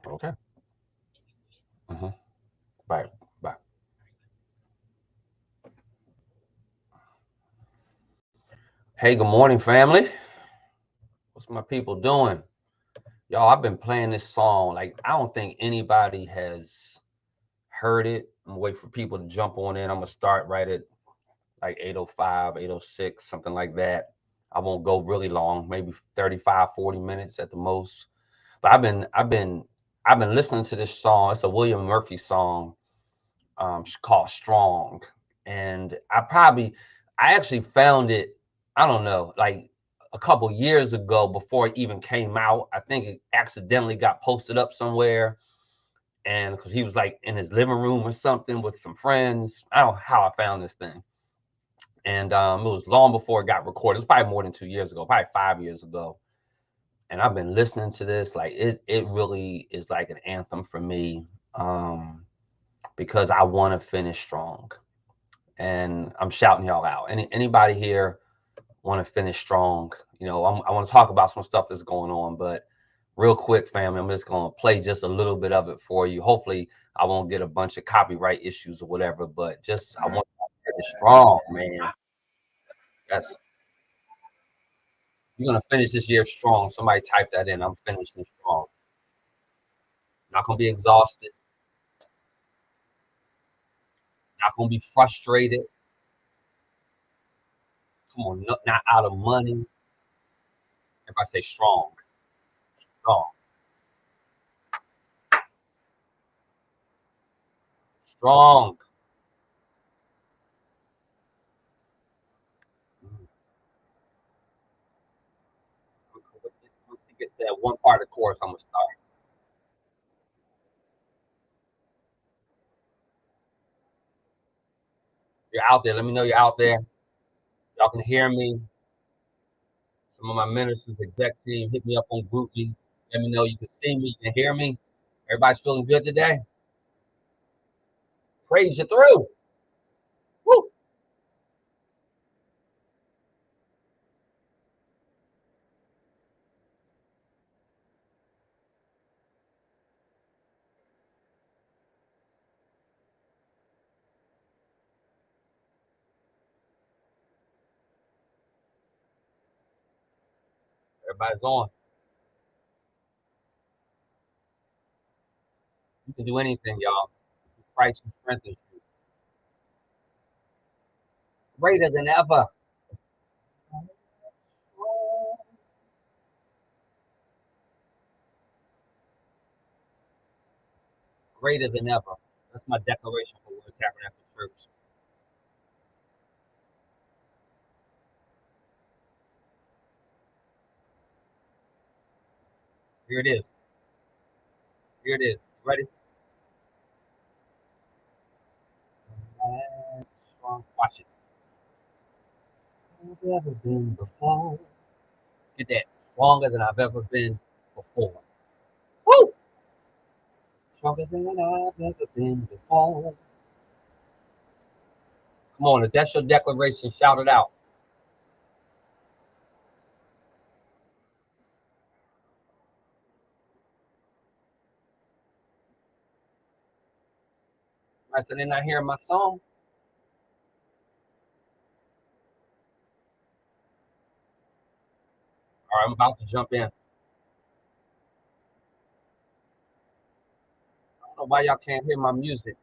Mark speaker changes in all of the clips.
Speaker 1: Okay. Bye. Bye. Hey, good morning, family. What's my people doing? Y'all, I've been playing this song. Like, I don't think anybody has heard it. I'm gonna wait for people to jump on in. I'm gonna start right at like 8:05, 8:06, something like that. I won't go really long, maybe 35, 40 minutes at the most. But I've been listening to this song. It's a William Murphy song called Strong. And I actually found it, I don't know, like a couple years ago before it even came out. I think it accidentally got posted up somewhere. And because he was like in his living room or something with some friends. I don't know how I found this thing. And it was long before it got recorded. It was probably more than 2 years ago, probably 5 years ago. And I've been listening to this. Like it really is like an anthem for me. Because I want to finish strong. And I'm shouting y'all out. Anybody here want to finish strong? I want to talk about some stuff that's going on, but real quick, family, I'm just going to play just a little bit of it for you. Hopefully, I won't get a bunch of copyright issues or whatever, but just I want to finish strong, man. That's You're gonna finish this year strong. Somebody type that in. I'm finishing strong. Not gonna be exhausted. Not gonna be frustrated. Come on, not out of money. Everybody say strong, strong, strong. Mm. Once he gets to that one part of the course, I'm gonna start. You're out there. Let me know you're out there. Y'all can hear me. Some of my ministers, exec team, hit me up on GroupMe. Let me know you can see me, you can hear me. Everybody's feeling good today. Praise you through. Woo! Everybody's on. You can do anything, y'all. Christ who strengthens you. Greater than ever. Greater than ever. That's my declaration for Word Tabernacle Church. Here it is. Here it is. Ready? Watch it. I've ever been before. Get that. Stronger than I've ever been before. Woo! Stronger than I've ever been before. Come on, if that's your declaration, shout it out. I said, they're not hearing my song. All right, I'm about to jump in. I don't know why y'all can't hear my music.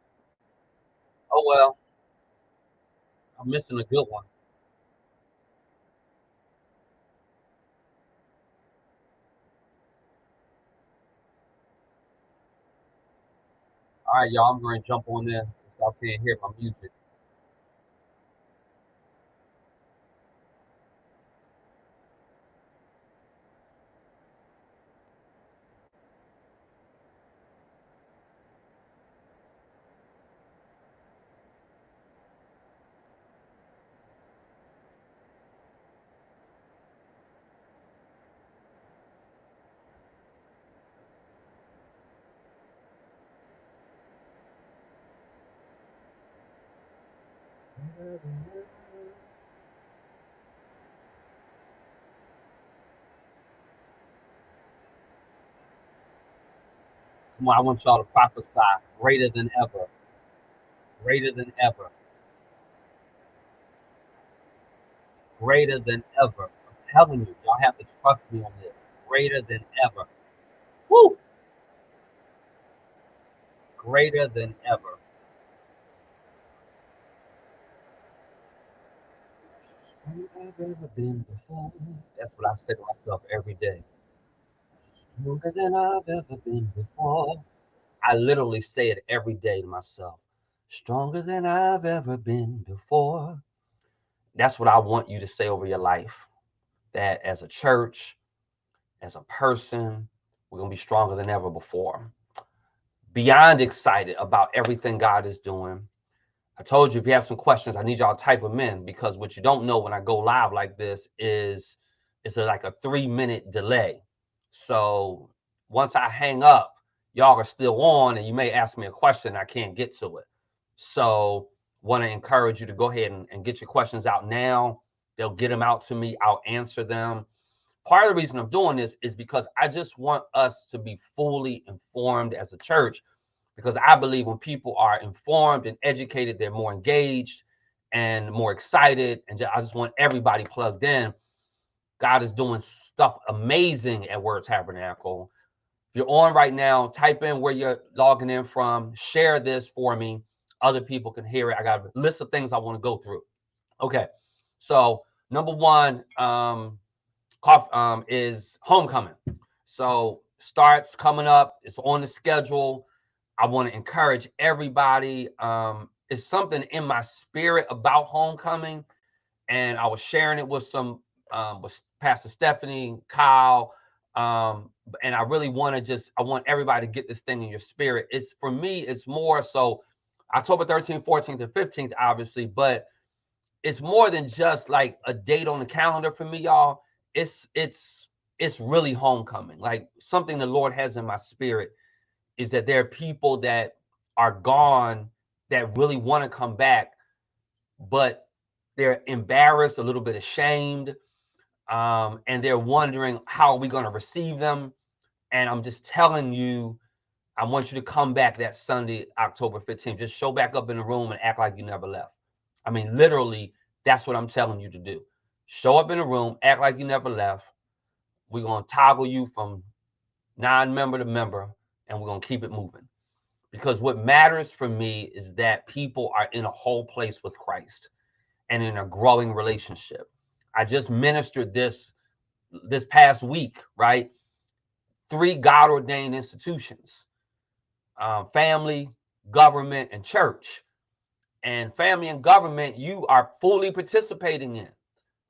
Speaker 1: Oh well, I'm missing a good one. All right, y'all, I'm going to jump on in since y'all can't hear my music. Come on, I want y'all to prophesy greater than ever, greater than ever, greater than ever. I'm telling you, y'all have to trust me on this. Greater than ever. Woo! Greater than ever. Stronger than I've ever been before. That's what I say to myself every day. Stronger than I've ever been before. I literally say it every day to myself. Stronger than I've ever been before. That's what I want you to say over your life. That as a church, as a person, we're going to be stronger than ever before. Beyond excited about everything God is doing. I told you, if you have some questions, I need y'all to type them in, because what you don't know when I go live like this is it's like a 3-minute delay. So once I hang up, y'all are still on and you may ask me a question. I can't get to it. So want to encourage you to go ahead and get your questions out now. They'll get them out to me. I'll answer them. Part of the reason I'm doing this is because I just want us to be fully informed as a church, because I believe when people are informed and educated, they're more engaged and more excited. And I just want everybody plugged in. God is doing stuff amazing at Word Tabernacle. If you're on right now, type in where you're logging in from. Share this for me. Other people can hear it. I got a list of things I want to go through. Okay. So number one is homecoming. So starts coming up. It's on the schedule. I want to encourage everybody. It's something in my spirit about homecoming, and I was sharing it with some with Pastor Stephanie, Kyle, and I really want to I want everybody to get this thing in your spirit. It's for me, it's more so October 13th, 14th, and 15th, obviously, but it's more than just like a date on the calendar for me, y'all. It's really homecoming, like something the Lord has in my spirit is that there are people that are gone that really want to come back, but they're embarrassed, a little bit ashamed, and they're wondering, how are we going to receive them? And I'm just telling you, I want you to come back that Sunday, October 15th. Just show back up in the room and act like you never left. I mean, literally, that's what I'm telling you to do. Show up in the room, act like you never left. We're going to toggle you from non-member to member, and we're going to keep it moving. Because what matters for me is that people are in a whole place with Christ and in a growing relationship. I just ministered this past week, right? 3 God-ordained institutions, family, government, and church. And family and government, you are fully participating in.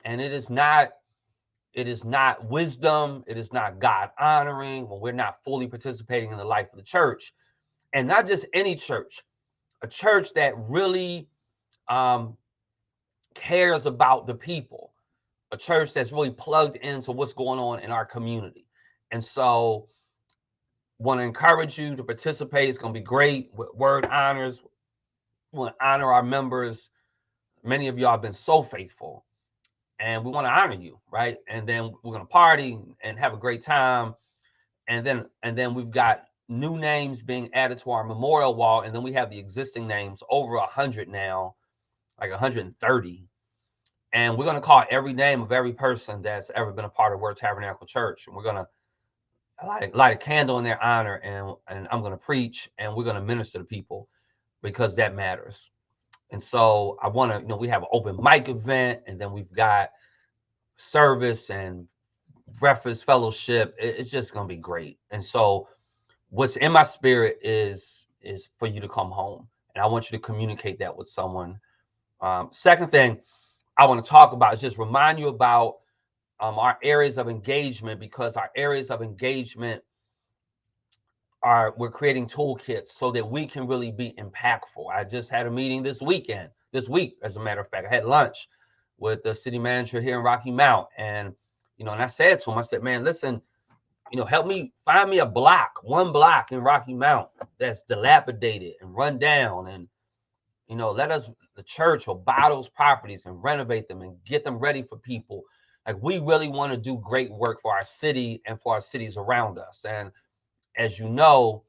Speaker 1: And it is not wisdom. It is not God honoring when we're not fully participating in the life of the church. And not just any church, a church that really cares about the people, a church that's really plugged into what's going on in our community. And so want to encourage you to participate. It's going to be great with word honors. We want to honor our members. Many of y'all have been so faithful, and we want to honor you, right? And then we're going to party and have a great time. And then we've got new names being added to our memorial wall, and then we have the existing names, over 100 now, like 130. And we're going to call every name of every person that's ever been a part of Word Tabernacle Church. And we're going to light a candle in their honor, and I'm going to preach, and we're going to minister to people, because that matters. And so I want to, we have an open mic event, and then we've got service and breakfast fellowship. It's just going to be great. And so what's in my spirit is for you to come home, and I want you to communicate that with someone. Second thing I want to talk about is just remind you about our areas of engagement, because our areas of engagement we're creating toolkits so that we can really be impactful. I just had a meeting this week, as a matter of fact. I had lunch with the city manager here in Rocky Mount, and and I said to him, I said, man, listen, help me find me one block in Rocky Mount that's dilapidated and run down, and the church will buy those properties and renovate them and get them ready for people. Like, we really want to do great work for our city and for our cities around us. And as you know,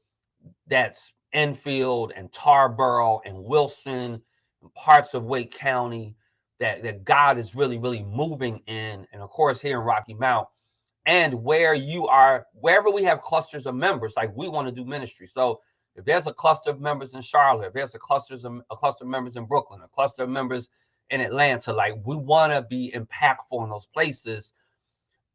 Speaker 1: that's Enfield and Tarboro and Wilson and parts of Wake County that God is really, really moving in. And of course, here in Rocky Mount, and where you are, wherever we have clusters of members, like we want to do ministry. So if there's a cluster of members in Charlotte, if there's a cluster of members in Brooklyn, a cluster of members in Atlanta, like we want to be impactful in those places.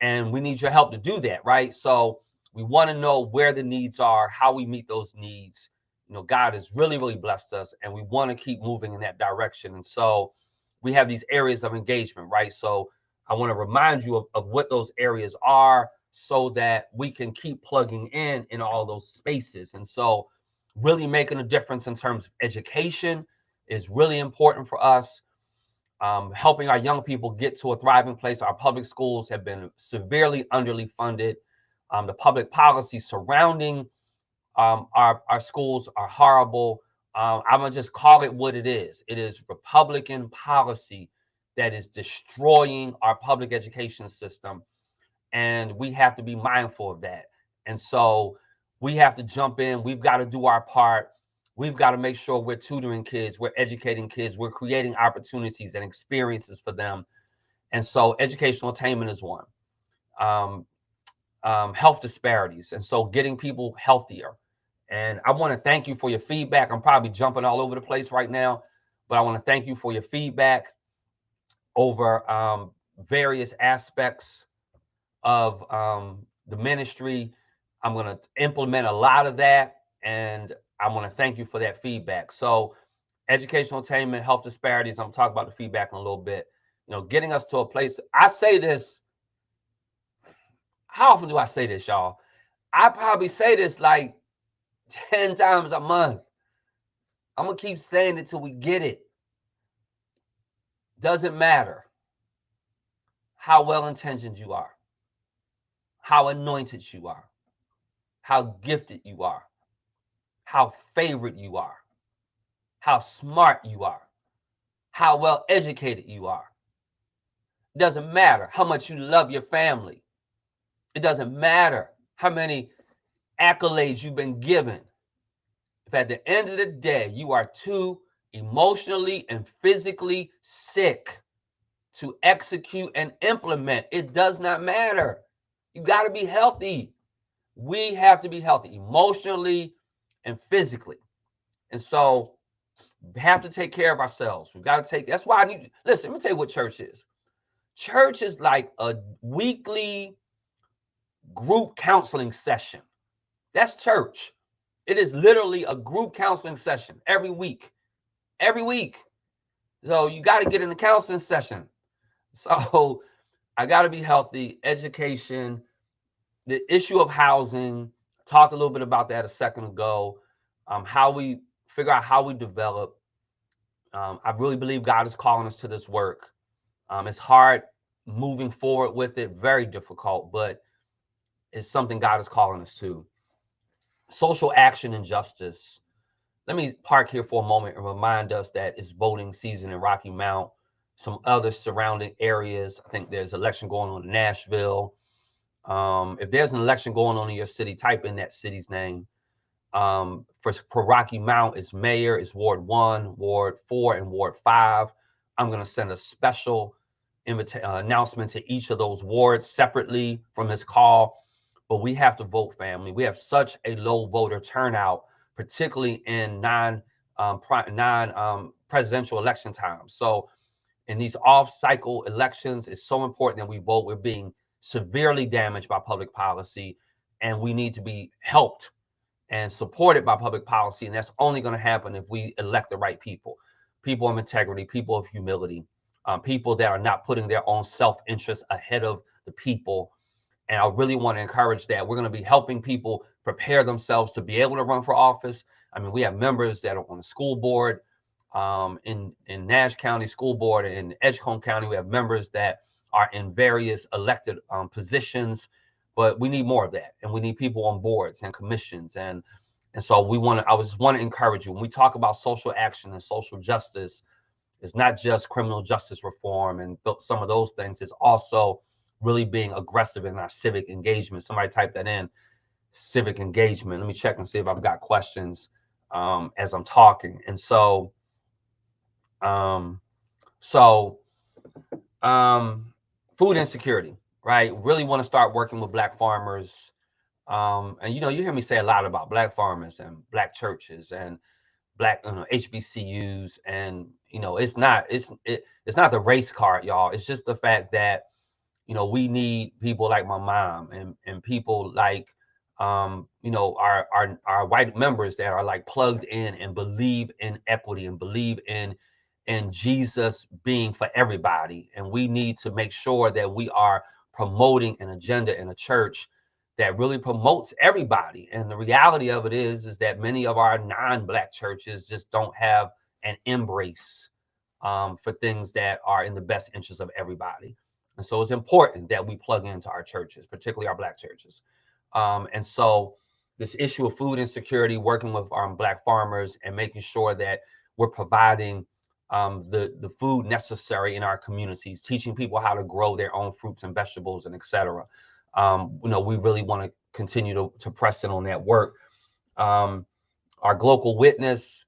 Speaker 1: And we need your help to do that, right? So we want to know where the needs are, how we meet those needs. You know, God has really, really blessed us, and we want to keep moving in that direction. And so we have these areas of engagement, right? So I want to remind you of what those areas are so that we can keep plugging in all those spaces. And so really making a difference in terms of education is really important for us. Helping our young people get to a thriving place. Our public schools have been severely underfunded. The public policy surrounding our schools are horrible. I'm gonna just call it what it is. It is Republican policy that is destroying our public education system, and we have to be mindful of that. And so we have to jump in. We've got to do our part. We've got to make sure we're tutoring kids, we're educating kids, we're creating opportunities and experiences for them. And so educational attainment is one. Health disparities, and so getting people healthier. And I want to thank you for your feedback. I'm probably jumping all over the place right now, but I want to thank you for your feedback over various aspects of the ministry. I'm going to implement a lot of that, and I want to thank you for that feedback. So educational attainment, health disparities, I'm talking about the feedback in a little bit, you know, getting us to a place. I say this, how often do I say this, y'all? I probably say this like 10 times a month. I'm going to keep saying it till we get it. Doesn't matter how well-intentioned you are, how anointed you are, how gifted you are, how favored you are, how smart you are, how well educated you are. It doesn't matter how much you love your family. It doesn't matter how many accolades you've been given. If at the end of the day, you are too emotionally and physically sick to execute and implement, it does not matter. You got to be healthy. We have to be healthy emotionally and physically. And so we have to take care of ourselves. We've got to take, that's why I need, listen, let me tell you what church is. Church is like a weekly group counseling session. That's church. It is literally a group counseling session every week. Every week. So you got to get in the counseling session. So I got to be healthy. Education, the issue of housing, talked a little bit about that a second ago. How we figure out how we develop. I really believe God is calling us to this work. It's hard moving forward with it, very difficult, but it's something God is calling us to. Social action and justice. Let me park here for a moment and remind us that it's voting season in Rocky Mount, some other surrounding areas. I think there's an election going on in Nashville. If there's an election going on in your city, type in that city's name. For Rocky Mount, it's mayor, it's Ward 1, Ward 4, and Ward 5. I'm going to send a special announcement to each of those wards separately from this call. But we have to vote, family. We have such a low voter turnout, particularly in non-presidential election times. So in these off-cycle elections, it's so important that we vote. We're being severely damaged by public policy, and we need to be helped and supported by public policy. And that's only going to happen if we elect the right people, people of integrity, people of humility, people that are not putting their own self-interest ahead of the people. And I really want to encourage that. We're going to be helping people prepare themselves to be able to run for office. I mean, we have members that are on the school board, in Nash County School Board, and Edgecombe County. We have members that are in various elected positions, but we need more of that. And we need people on boards and commissions. And so I just want to encourage you, when we talk about social action and social justice, it's not just criminal justice reform and some of those things. It's also really being aggressive in our civic engagement. Somebody type that in. civic engagement. Let me check and see if I've got questions as I'm talking. And so, food insecurity, right? Really want to start working with Black farmers. And you hear me say a lot about Black farmers and Black churches and Black HBCUs, and it's not the race card, y'all. It's just the fact that we need people like my mom and people like our white members that are like plugged in and believe in equity and believe in Jesus being for everybody. And we need to make sure that we are promoting an agenda in a church that really promotes everybody. And the reality of it is that many of our non-Black churches just don't have an embrace for things that are in the best interest of everybody. And so it's important that we plug into our churches, particularly our Black churches. And so this issue of food insecurity, working with Black farmers and making sure that we're providing the food necessary in our communities, teaching people how to grow their own fruits and vegetables and et cetera. We really want to continue to press in on that work. Our global witness,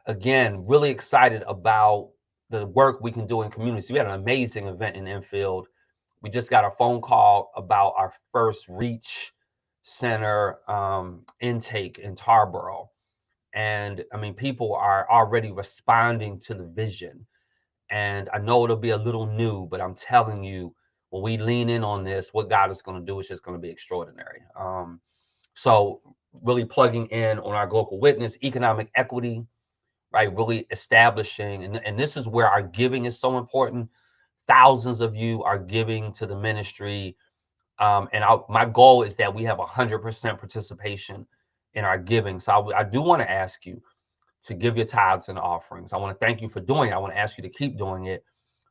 Speaker 1: again, really excited about the work we can do in communities. We had an amazing event in Enfield. We just got a phone call about our first Reach Center intake in Tarboro. And I mean, people are already responding to the vision. And I know it'll be a little new, but I'm telling you, when we lean in on this, what God is going to do is just going to be extraordinary. So really plugging in on our global witness, economic equity, right? Really establishing, and this is where our giving is so important. Thousands of you are giving to the ministry. My goal is that we have 100% participation in our giving. So I do want to ask you to give your tithes and offerings. I want to thank you for doing it. I want to ask you to keep doing it.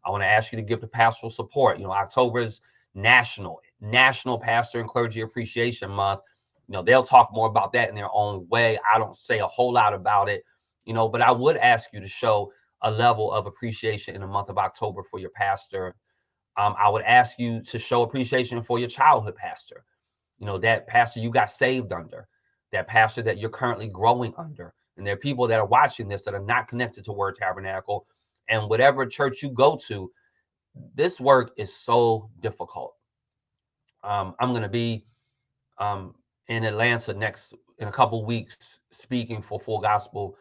Speaker 1: I want to ask you to give the pastoral support. October is National Pastor and Clergy Appreciation Month. They'll talk more about that in their own way. I don't say a whole lot about it, but I would ask you to show a level of appreciation in the month of October for your pastor. I would ask you to show appreciation for your childhood pastor, that pastor you got saved under, that pastor that you're currently growing under. And there are people that are watching this that are not connected to Word Tabernacle. And whatever church you go to, this work is so difficult. I'm going to be in Atlanta in a couple of weeks, speaking for Full Gospel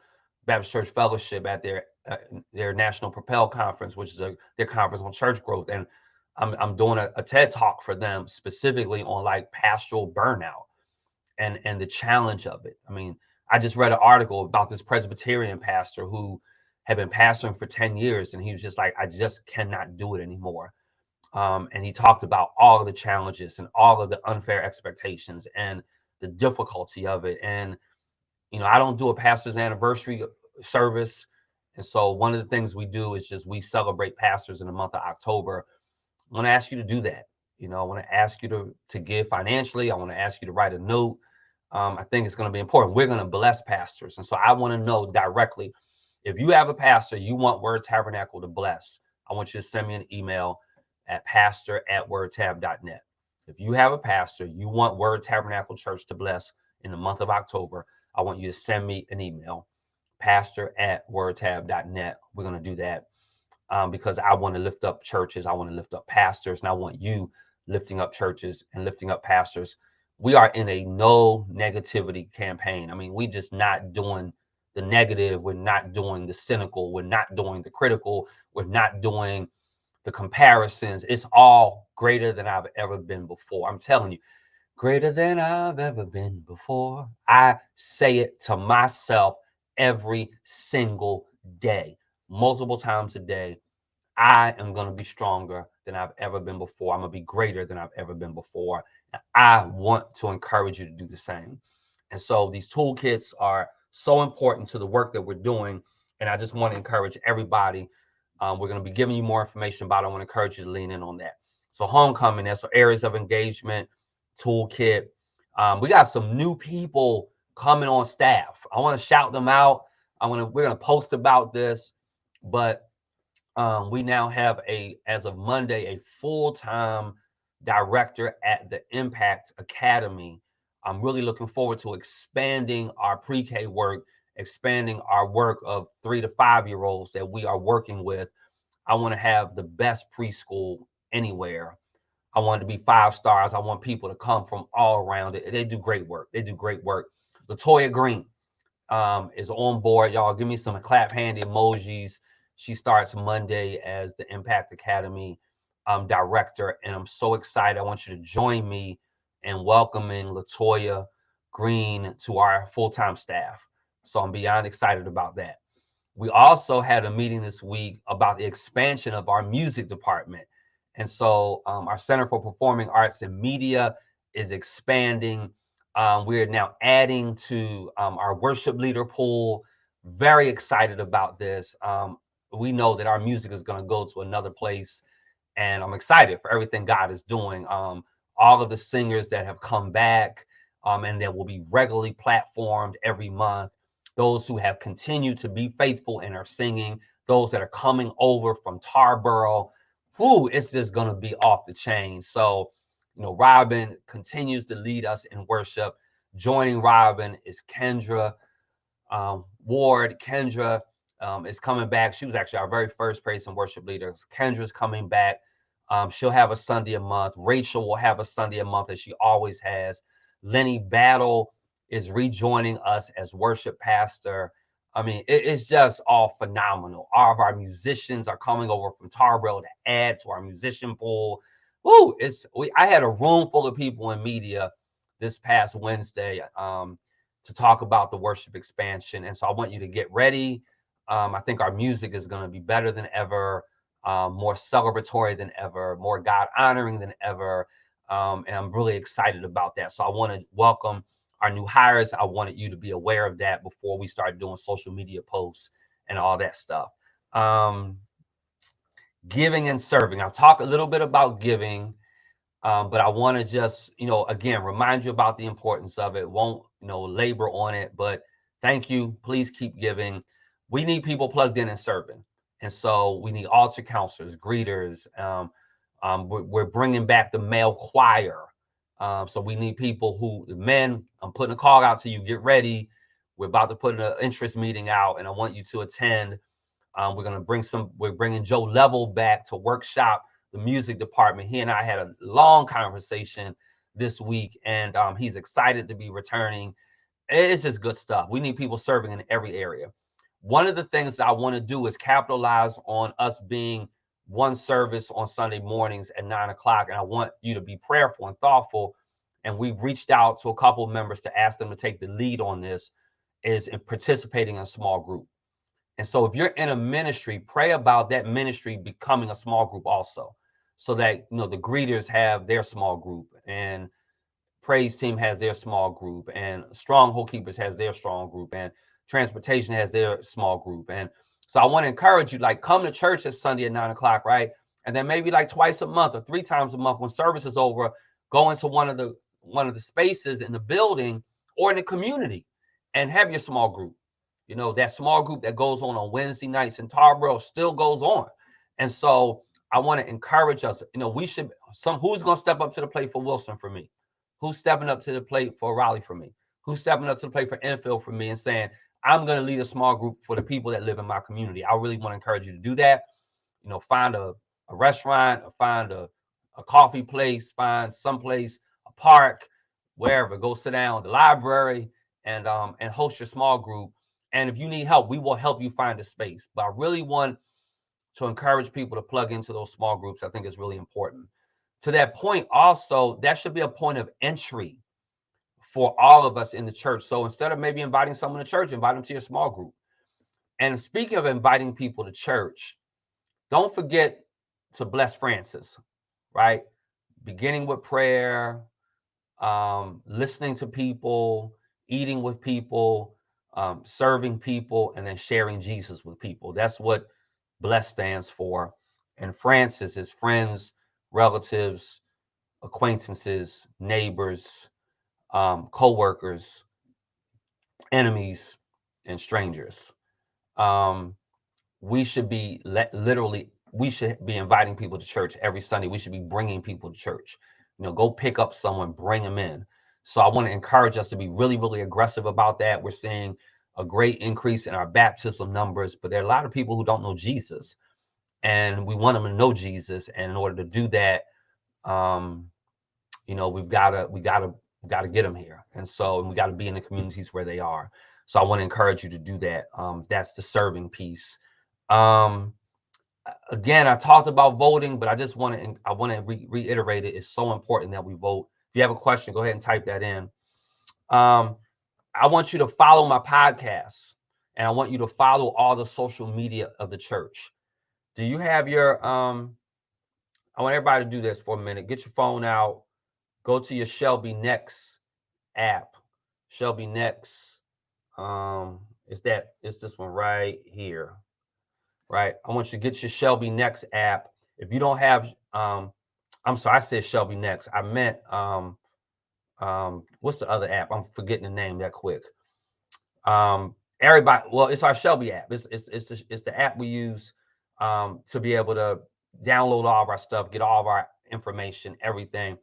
Speaker 1: Baptist Church Fellowship at their National Propel Conference, which is their conference on church growth. And I'm doing a TED Talk for them specifically on like pastoral burnout and the challenge of it. I mean, I just read an article about this Presbyterian pastor who had been pastoring for 10 years. And he was just like, I just cannot do it anymore. And he talked about all of the challenges and all of the unfair expectations and the difficulty of it. And, I don't do a pastor's anniversary service. And so one of the things we do is we celebrate pastors in the month of October. I want to ask you to do that. I want to ask you to give financially. I want to ask you to write a note. I think it's going to be important. We're going to bless pastors. And so I want to know directly, if you have a pastor you want Word Tabernacle to bless, I want you to send me an email at pastor@wordtab.net. If you have a pastor you want Word Tabernacle Church to bless in the month of October, I want you to send me an email, pastor@wordtab.net. We're going to do that because I want to lift up churches. I want to lift up pastors, and I want you lifting up churches and lifting up pastors. We are in a no negativity campaign. I mean, we just not doing the negative. We're not doing the cynical. We're not doing the critical. We're not doing the comparisons. It's all greater than I've ever been before. I'm telling you, greater than I've ever been before. I say it to myself every single day, multiple times a day. I am going to be stronger than I've ever been before. I'm going to be greater than I've ever been before. And I want to encourage you to do the same. And so these toolkits are so important to the work that we're doing. And I just want to encourage everybody. We're going to be giving you more information about it. I want to encourage you to lean in on that. So homecoming, there's areas of engagement, toolkit. We got some new people coming on staff. I want to shout them out. We're going to post about this, but we now have as of Monday, a full-time director at the Impact Academy. I'm really looking forward to expanding our pre-K work, expanding our work of 3 to 5 year olds that we are working with. I want to have the best preschool anywhere. I want it to be 5 stars. I want people to come from all around it. They do great work. They do great work. Latoya Green is on board. Y'all give me some clap hand emojis. She starts Monday as the Impact Academy director, and I'm so excited. I want you to join me in welcoming Latoya Green to our full-time staff. So I'm beyond excited about that. We also had a meeting this week about the expansion of our music department. And so our Center for Performing Arts and Media is expanding. We're now adding to our worship leader pool. Very excited about this. We know that our music is going to go to another place, and I'm excited for everything God is doing. All of the singers that have come back and that will be regularly platformed every month, those who have continued to be faithful and are singing, those that are coming over from Tarboro, it's just going to be off the chain. So, Robin continues to lead us in worship. Joining Robin is Kendra Ward. Kendra is coming back. She was actually our very first praise and worship leader. Kendra's coming back. She'll have a Sunday a month. Rachel will have a Sunday a month, as she always has. Lenny Battle is rejoining us as worship pastor. I mean, it's just all phenomenal. All of our musicians are coming over from Tarboro to add to our musician pool. I had a room full of people in media this past Wednesday to talk about the worship expansion. And so I want you to get ready. I think our music is going to be better than ever, more celebratory than ever, more God honoring than ever. And I'm really excited about that. So I want to welcome our new hires. I wanted you to be aware of that before we start doing social media posts and all that stuff. Giving and serving. I'll talk a little bit about giving, but I want to just, again, remind you about the importance of it. Won't, labor on it, but thank you. Please keep giving. We need people plugged in and serving. And so we need altar counselors, greeters. We're bringing back the male choir. So we need people men, I'm putting a call out to you, get ready. We're about to put an interest meeting out, and I want you to attend. We're bringing Joe Level back to workshop the music department. He and I had a long conversation this week, and he's excited to be returning. It's just good stuff. We need people serving in every area. One of the things that I want to do is capitalize on us being one service on Sunday mornings at 9:00. And I want you to be prayerful and thoughtful. And we've reached out to a couple of members to ask them to take the lead on this, is in participating in a small group. And so if you're in a ministry, pray about that ministry becoming a small group also, so that, the greeters have their small group, and praise team has their small group, and stronghold keepers has their strong group, and transportation has their small group. And so I want to encourage you, come to church this Sunday at 9:00, right? And then maybe twice a month or 3 times a month, when service is over, go into one of the spaces in the building or in the community and have your small group. That small group that goes on Wednesday nights in Tarboro still goes on. And so I want to encourage us. Who's going to step up to the plate for Wilson for me? Who's stepping up to the plate for Raleigh for me? Who's stepping up to the plate for Enfield for me and saying, I'm going to lead a small group for the people that live in my community? I really want to encourage you to do that. Find a restaurant, or find a coffee place, find someplace, a park, wherever. Go sit down at the library and host your small group. And if you need help, we will help you find a space. But I really want to encourage people to plug into those small groups. I think it's really important. To that point, also, that should be a point of entry for all of us in the church. So instead of maybe inviting someone to church, invite them to your small group. And speaking of inviting people to church, don't forget to bless Francis, right? Beginning with prayer, listening to people, eating with people, serving people, and then sharing Jesus with people. That's what bless stands for. And Francis is friends, relatives, acquaintances, neighbors, co-workers, enemies, and strangers. We should be we should be inviting people to church every Sunday. We should be bringing people to church. Go pick up someone, bring them in. So I want to encourage us to be really, really aggressive about that. We're seeing a great increase in our baptism numbers, but there are a lot of people who don't know Jesus, and we want them to know Jesus. And in order to do that, um, we gotta get them here. And so we got to be in the communities where they are. So I want to encourage you to do that. That's the serving piece. Um, Again, I talked about voting, but I want to reiterate it. It's so important that we vote. If you have a question, go ahead and type that in. Um, I want you to follow my podcast, and I want you to follow all the social media of the church. Do you have your I want everybody to do this for a minute. Get your phone out, go to your Shelby Next app. Shelby Next. It's this one right here. Right. I want you to get your Shelby Next app. If you don't have I'm sorry, I said Shelby Next. I meant what's the other app? I'm forgetting the name that quick. Everybody, well, it's our Shelby app. It's the app we use to be able to download all of our stuff, get all of our information, everything.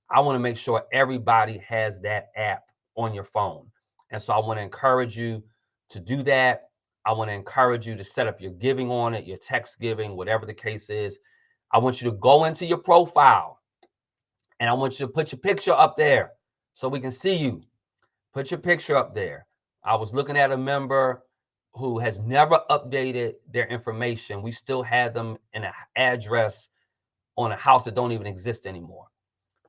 Speaker 1: I want to make sure everybody has that app on your phone. And so I want to encourage you to do that. I want to encourage you to set up your giving on it, your text giving, whatever the case is. I want you to go into your profile, and I want you to put your picture up there so we can see you. Put your picture up there. I was looking at a member who has never updated their information. We still had them in an address on a house that don't even exist anymore.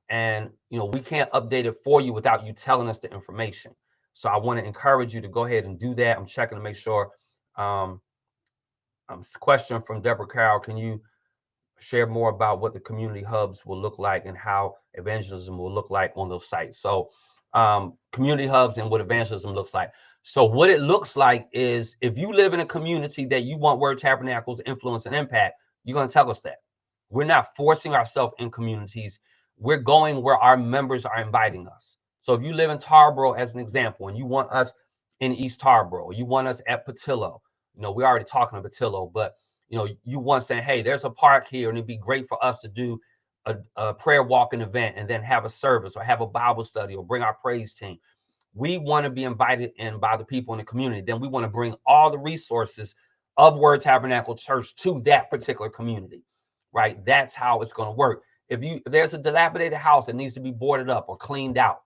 Speaker 1: And we can't update it for you without you telling us the information. So I want to encourage you to go ahead and do that. I'm checking to make sure. Question from Deborah Carroll: can you share more about what the community hubs will look like and how evangelism will look like on those sites? So community hubs and what evangelism looks like. So what it looks like is, if you live in a community that you want Word Tabernacle's influence and impact, you're going to tell us that. We're not forcing ourselves in communities. We're going where our members are inviting us. So if you live in Tarboro, as an example, and you want us in East Tarboro, you want us at Patillo, we're already talking about Patillo, but you want saying, hey, there's a park here, and it'd be great for us to do a prayer walking event and then have a service or have a Bible study or bring our praise team. We want to be invited in by the people in the community. Then we want to bring all the resources of Word Tabernacle Church to that particular community, right? That's how it's going to work. If there's a dilapidated house that needs to be boarded up or cleaned out,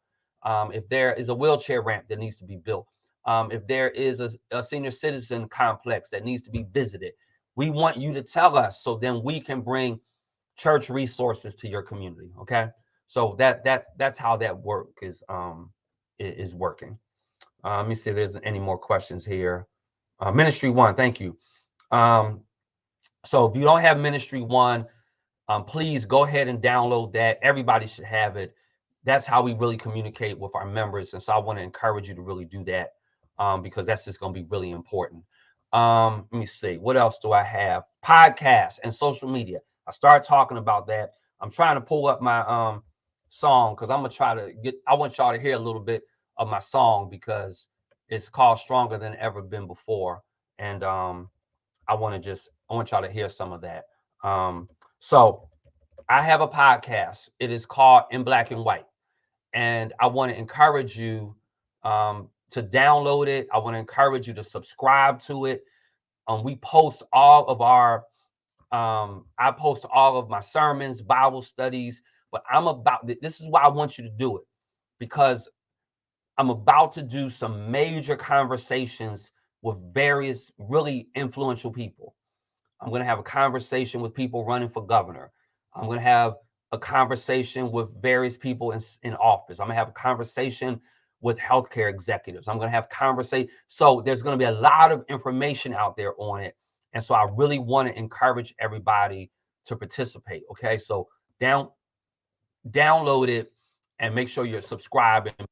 Speaker 1: if there is a wheelchair ramp that needs to be built, if there is a senior citizen complex that needs to be visited, we want you to tell us, so then we can bring church resources to your community. Okay, so that's how that work is working. Let me see if there's any more questions here. Ministry One, thank you. So if you don't have Ministry One, please go ahead and download that. Everybody should have it. That's how we really communicate with our members, and so I want to encourage you to really do that, because that's just going to be really important. Let me see, what else do I have? Podcasts and social media. I started talking about that. I'm trying to pull up my song, because I want y'all to hear a little bit of my song, because it's called Stronger Than Ever Been Before. And I want y'all to hear some of that. So I have a podcast. It is called In Black and White. And I want to encourage you to download it. I want to encourage you to subscribe to it. We post all of our I post all of my sermons, Bible studies, but this is why I want you to do it, because I'm about to do some major conversations with various really influential people. I'm going to have a conversation with people running for governor. I'm going to have a conversation with various people in office. I'm going to have a conversation with healthcare executives. I'm going to have conversation. So there's going to be a lot of information out there on it. And so I really want to encourage everybody to participate. Okay. So download it and make sure you're subscribing. I'm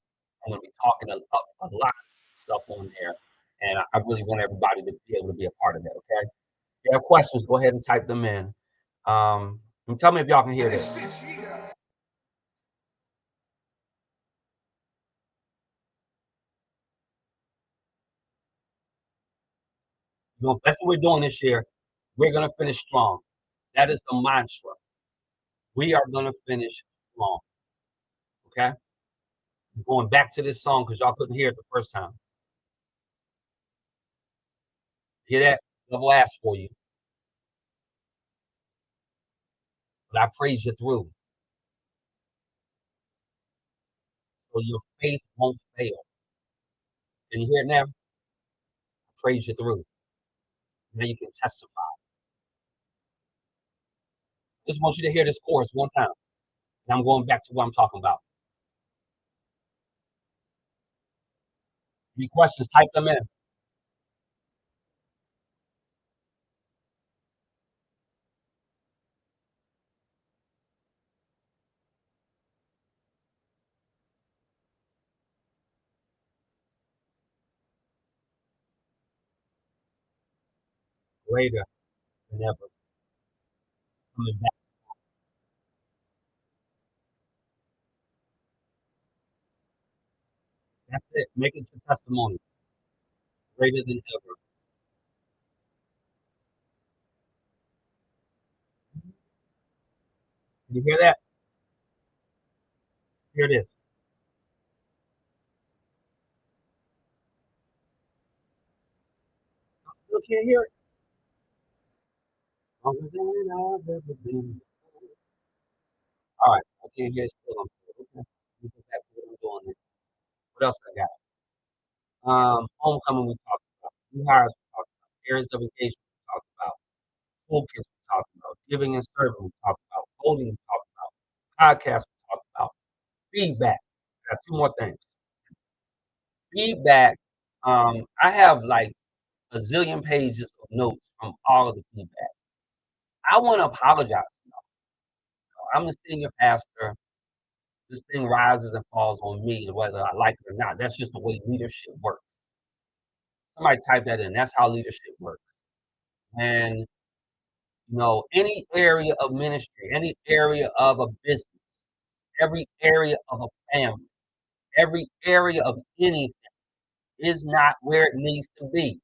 Speaker 1: going to be talking a lot of stuff on there. And I really want everybody to be able to be a part of that. Okay. If you have questions, go ahead and type them in. And tell me if y'all can hear this. That's what we're doing this year. We're going to finish strong. That is the mantra. We are going to finish strong. Okay. I'm going back to this song because y'all couldn't hear it the first time. Hear that? Devil asked for you, but I praise you through. So your faith won't fail. Can you hear it now? I praise you through. Now you can testify. Just want you to hear this chorus one time. And I'm going back to what I'm talking about. Any questions, type them in. Greater than ever. Coming back. That's it. Make it your testimony. Greater than ever. Can you hear that? Here it is. I still can't hear it. Longer than I've ever been. All right. I can't hear it still. Okay. Let me get back to what I'm doing here. What else I got? Homecoming we talked about. New hires we talked about. Areas of engagement we talked about. Focus we talked about. Giving and serving we talked about. Voting we talked about. Podcast we talked about. Feedback. I got two more things. Feedback. I have like a zillion pages of notes from all of the feedback. I want to apologize. I'm the senior pastor. This thing rises and falls on me, whether I like it or not. That's just the way leadership works. Somebody type that in. That's how leadership works. And any area of ministry, any area of a business, every area of a family, every area of anything is not where it needs to be.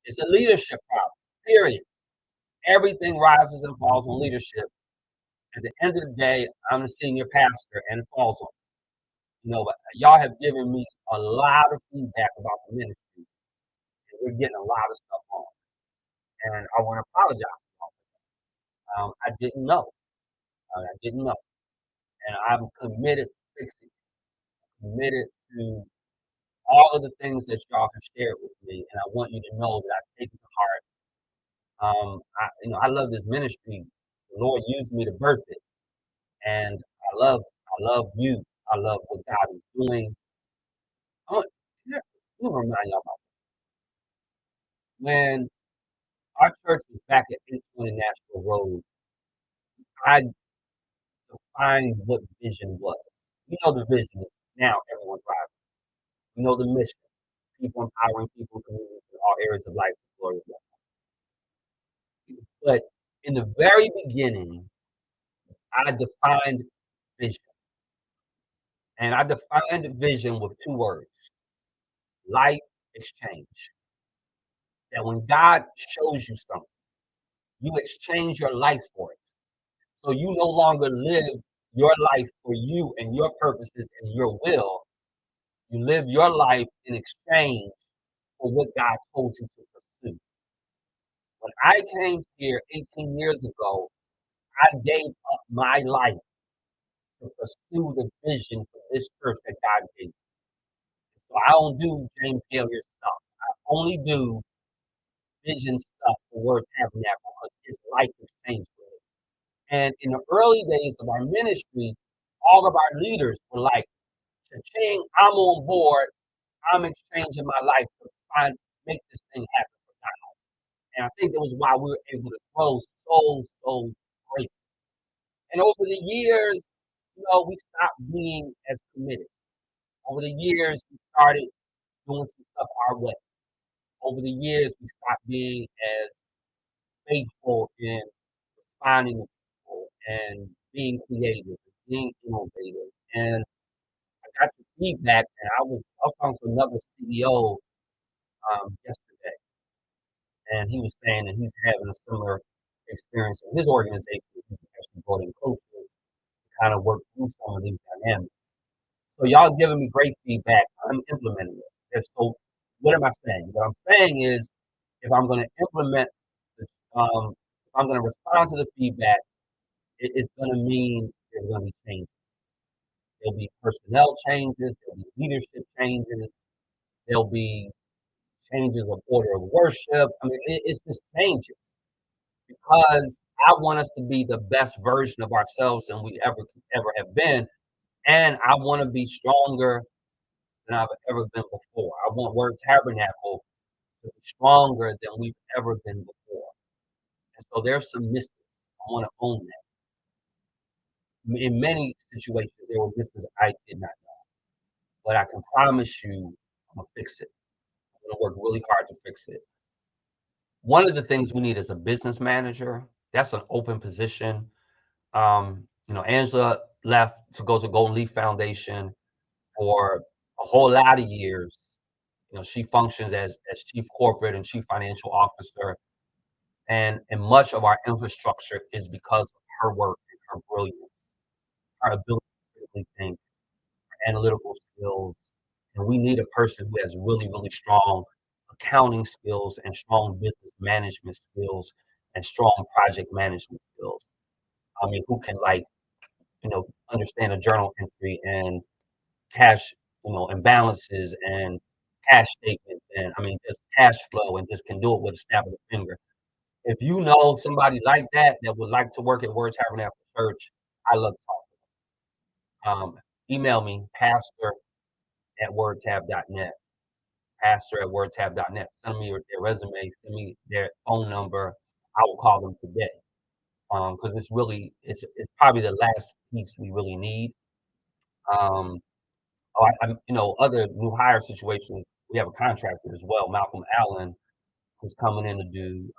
Speaker 1: It's a leadership problem, period. Everything rises and falls on leadership. At the end of the day, I'm the senior pastor and it falls on but y'all have given me a lot of feedback about the ministry, and we're getting a lot of stuff on. And I want to apologize to y'all. I didn't know. I didn't know. And I'm committed to fixing it, committed to all of the things that y'all have shared with me. And I want you to know that I take it to heart. I love this ministry. The Lord used me to birth it. And I love you. I love what God is doing. I want, let me remind y'all about when our church was back at 820 National Road. I defined what vision was. You know the vision is now everyone driving. You know the mission. People empowering people, communities in all areas of life. Glory of God. But in the very beginning, I defined vision. And I defined vision with two words: life exchange. That when God shows you something, you exchange your life for it. So you no longer live your life for you and your purposes and your will. You live your life in exchange for what God told you to pursue. When I came here 18 years ago, I gave up my life to pursue the vision for this church that God gave me. So I don't do James Gailliard stuff. I only do vision stuff for Word Tabernacle because his life has changed for me. And in the early days of our ministry, all of our leaders were like, "Cha-ching, I'm on board. I'm exchanging my life to make this thing happen for God." And I think that was why we were able to grow so great. And over the years, we stopped being as committed. Over the years, we started doing some stuff our way. Over the years, we stopped being as faithful in responding to people and being creative, being innovative. And I got the feedback, and I was talking to another CEO yesterday, and he was saying that he's having a similar experience in his organization. He's actually voting coaches to kind of work through some of these dynamics. So y'all giving me great feedback. I'm implementing it. And so what am I saying? What I'm saying is if I'm going to implement, if I'm going to respond to the feedback, it's going to mean there's going to be changes. There'll be personnel changes. There'll be leadership changes. There'll be changes of order of worship. I mean, it's just changes because I want us to be the best version of ourselves than we ever have been, and I want to be stronger than I've ever been before. I want Word Tabernacle to be stronger than we've ever been before. And so there's some misses. I want to own that. In many situations, there were misses I did not know, but I can promise you, I'm gonna fix it. I'm gonna work really hard to fix it. One of the things we need is a business manager. That's an open position. Angela left to go to Golden Leaf Foundation for a whole lot of years. She functions as chief corporate and chief financial officer, and much of our infrastructure is because of her work and her brilliance, her ability to critically think, her analytical skills. And we need a person who has really, really strong accounting skills and strong business management skills and strong project management skills. I mean, who can understand a journal entry and cash, and balances and cash statements and I mean just cash flow and just can do it with a snap of the finger. If you know somebody like that that would like to work at Word Tabernacle Church, I love to talk to them. Email me, pastor@wordtab.net, pastor@wordtab.net. Send me their resume, send me their phone number. I will call them today. Because it's probably the last piece we really need. Um, other new hire situations, we have a contractor as well, Malcolm Allen, who's coming in to do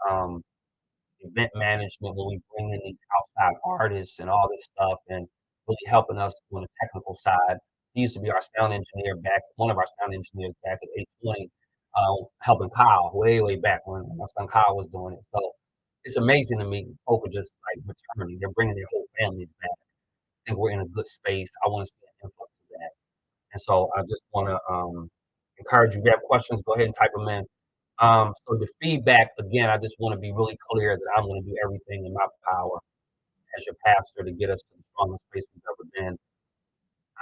Speaker 1: event management when we bring in these outside artists and all this stuff and really helping us on the technical side. He used to be our sound engineer one of our sound engineers back at 820, helping Kyle way, way back when my son Kyle was doing it. So it's amazing to me. Folk are just like returning. They're bringing their whole families back. I think we're in a good space. I want to see an influx of that. And so I just want to encourage you. If you have questions, go ahead and type them in. So the feedback, again, I just want to be really clear that I'm going to do everything in my power as your pastor to get us to the strongest place we've ever been.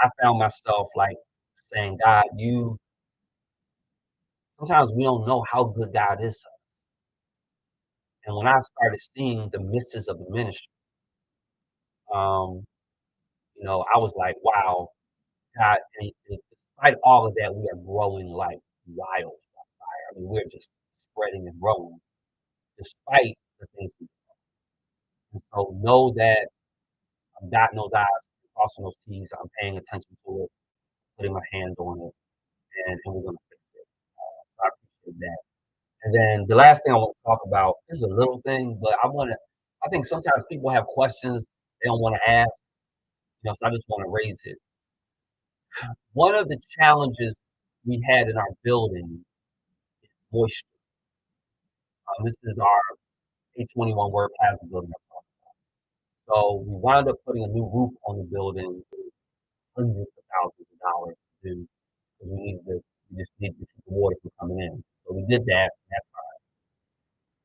Speaker 1: I found myself like saying, God, sometimes we don't know how good God is to us. And when I started seeing the misses of the ministry, um, I was like, wow, God, and despite all of that, we are growing like wildfire. I mean, we're just spreading and growing despite the things we do. And so know that I'm dotting those I's, crossing those T's, I'm paying attention to it, putting my hand on it, and we're gonna fix it. So I appreciate that. And then the last thing I want to talk about is a little thing, but I think sometimes people have questions they don't want to ask, so I just want to raise it. One of the challenges we had in our building is moisture. This is our 821 Word Plaza building. So we wound up putting a new roof on the building. It was hundreds of thousands of dollars to do because we just needed to keep the water from coming in. So we did that. That's fine.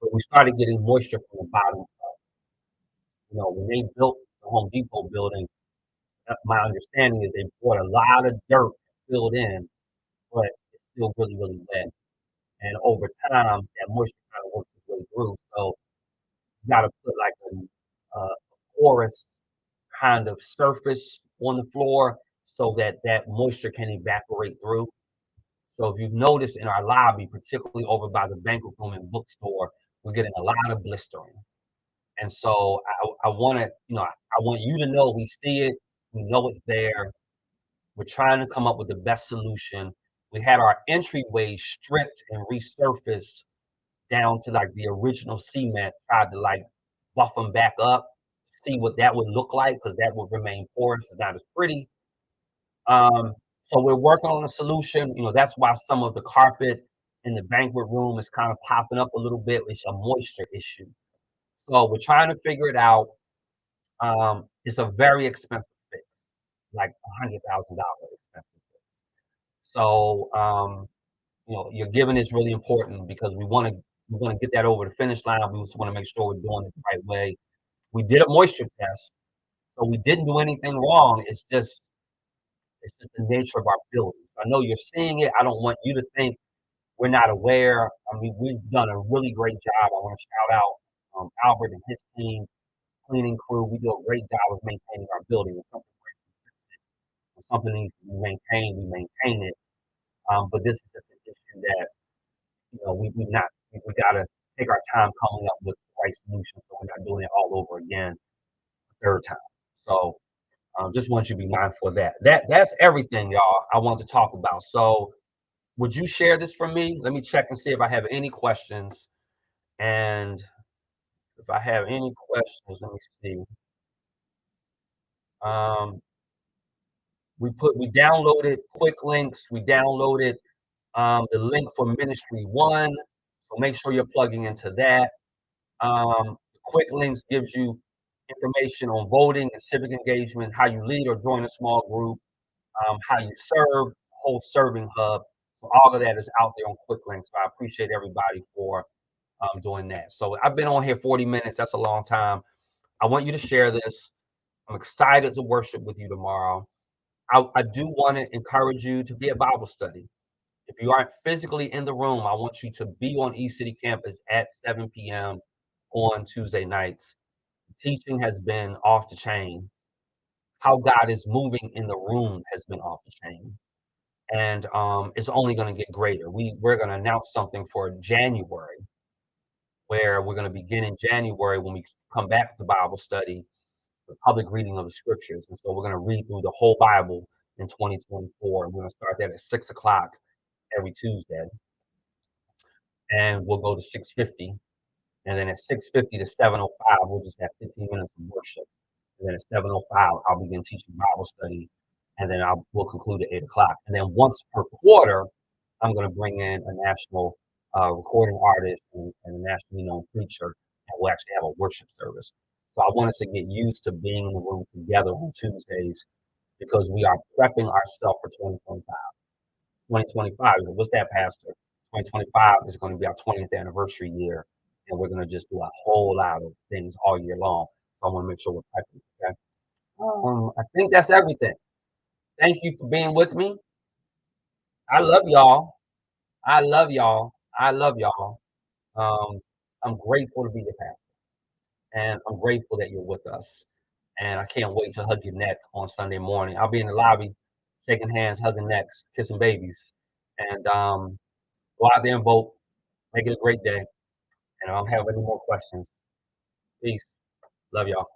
Speaker 1: But we started getting moisture from the bottom up. When they built the Home Depot building, my understanding is they brought a lot of dirt filled in, but it's still really, really wet. And over time, that moisture kind of works its way through. So you got to put like a porous kind of surface on the floor so that that moisture can evaporate through. So if you've noticed in our lobby, particularly over by the banquet room and bookstore, we're getting a lot of blistering. And so I want to, I want you to know we see it, we know it's there. We're trying to come up with the best solution. We had our entryway stripped and resurfaced down to like the original cement, tried to like buff them back up, see what that would look like, because that would remain porous. It's not as pretty. So we're working on a solution. That's why some of the carpet in the banquet room is kind of popping up a little bit. It's a moisture issue. So we're trying to figure it out. It's a very expensive fix. like $100,000 expensive things. So, your giving is really important because we want to get that over the finish line. We just want to make sure we're doing it the right way. We did a moisture test, so we didn't do anything wrong. It's just the nature of our buildings. I know you're seeing it. I don't want you to think we're not aware. I mean, we've done a really great job. I want to shout out Albert and his team, cleaning crew. We do a great job of maintaining our building. If something breaks, we fix it. If something needs to be maintained, we maintain it. But this is just an issue that we got to take our time coming up with the right solution, so we're not doing it all over again the third time. So just want you to be mindful of that. That's everything, y'all. I want to talk about. So would you share this for me? Let me check and see if I have any questions. And if I have any questions, let me see. Um, we downloaded quick links. We downloaded the link for Ministry One. So make sure you're plugging into that. Quick links gives you information on voting and civic engagement, how you lead or join a small group, how you serve, whole serving hub. So all of that is out there on quick links. So I appreciate everybody for doing that. So I've been on here 40 minutes. That's a long time. I want you to share this. I'm excited to worship with you tomorrow. I do want to encourage you to be at Bible study. If you aren't physically in the room, I want you to be on East City campus at 7 p.m. on Tuesday nights. Teaching has been off the chain. How God is moving in the room has been off the chain. And it's only going to get greater. We're going to announce something for January, where we're going to begin in January when we come back to Bible study, the public reading of the scriptures. And so we're going to read through the whole Bible in 2024. And we're going to start that at 6 o'clock every Tuesday. And we'll go to 6:50. And then at 6:50 to 7:05, we'll just have 15 minutes of worship. And then at 7:05, I'll begin teaching Bible study. And then we'll conclude at 8 o'clock. And then once per quarter, I'm going to bring in a national recording artist and a nationally known preacher, and we'll actually have a worship service. So I want us to get used to being in the room together on Tuesdays because we are prepping ourselves for 2025. 2025, what's that, Pastor? 2025 is going to be our 20th anniversary year, and we're going to just do a whole lot of things all year long. So I want to make sure we're prepping. Okay. I think that's everything. Thank you for being with me. I love y'all. I love y'all. I love y'all. Um, I'm grateful to be your pastor, and I'm grateful that you're with us. And I can't wait to hug your neck on Sunday morning. I'll be in the lobby, shaking hands, hugging necks, kissing babies, and go out there and vote. Make it a great day. And I don't have any more questions. Peace. Love y'all.